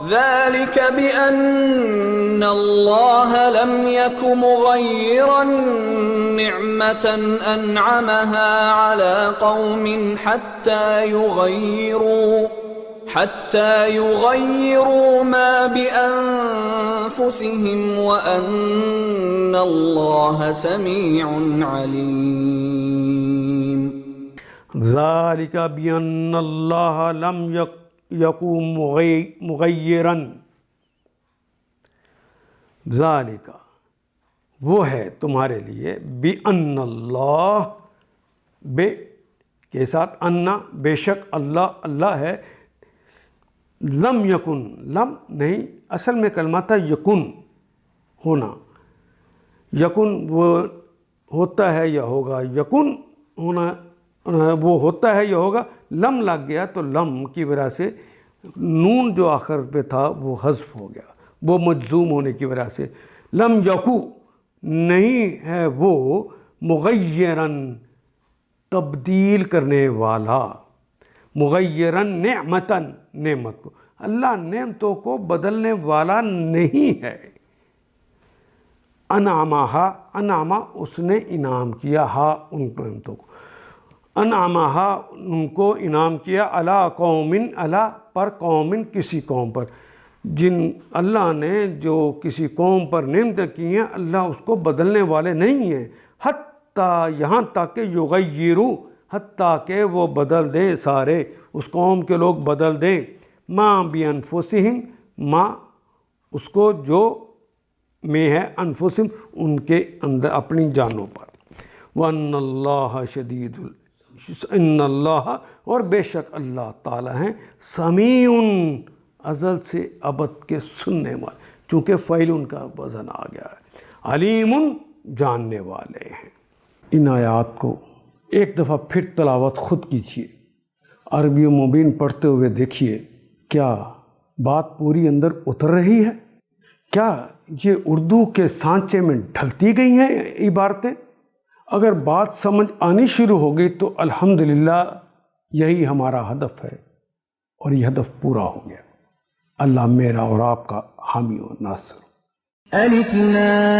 ذلك بأن الله لم يك مغيرا نعمة أنعمها على قوم حتى يغيروا ما بأنفسهم وأن الله سميع عليم. ذلك بأن الله لم يكن مغيرا، ذالک وہ ہے تمہارے لیے، بأن اللہ بے کے ساتھ انا بے شک اللہ ہے، لم یکن، لم نہیں، اصل میں کلمہ تھا یکن ہونا، یکن وہ ہوتا ہے یا ہوگا، یکن ہونا وہ ہوتا ہے یا ہوگا، لم لگ گیا تو لم کی وجہ سے نون جو آخر پہ تھا وہ حذف ہو گیا، وہ مجزوم ہونے کی وجہ سے. لم یکو نہیں ہے وہ، مغیرن تبدیل کرنے والا، مغیرن نعمتن نعمت کو، اللہ نعمتوں کو بدلنے والا نہیں ہے. انعامہا، انعامہ اس نے انعام کیا، ہا ان نعمتوں کو، انعامہا ان کو انعام کیا، علی قومن، علی پر قومن کسی قوم پر، جن اللہ نے جو کسی قوم پر نعمتیں کی ہیں اللہ اس کو بدلنے والے نہیں ہیں. حتیٰ یہاں تک کہ یغیروا، حتیٰ کہ وہ بدل دیں، سارے اس قوم کے لوگ بدل دیں، ما بانفسہم، ما اس کو جو میں ہے، انفسہم ان کے اندر اپنی جانوں پر. وَأَنَّ اللَّهَ شَدِيدُ ان اللہ، اور بے شک اللہ تعالیٰ ہیں، سمیع ازل سے ابد کے سننے والے، چونکہ فعل ان کا وزن آ گیا ہے، علیم جاننے والے ہیں. ان آیات کو ایک دفعہ پھر تلاوت خود کیجیے، عربی مبین پڑھتے ہوئے دیکھیے کیا بات پوری اندر اتر رہی ہے، کیا یہ اردو کے سانچے میں ڈھلتی گئی ہیں عبارتیں. اگر بات سمجھ آنی شروع ہو گئی تو الحمدللہ یہی ہمارا ہدف ہے، اور یہ ہدف پورا ہو گیا. اللہ میرا اور آپ کا حامی و ناصر. الف لام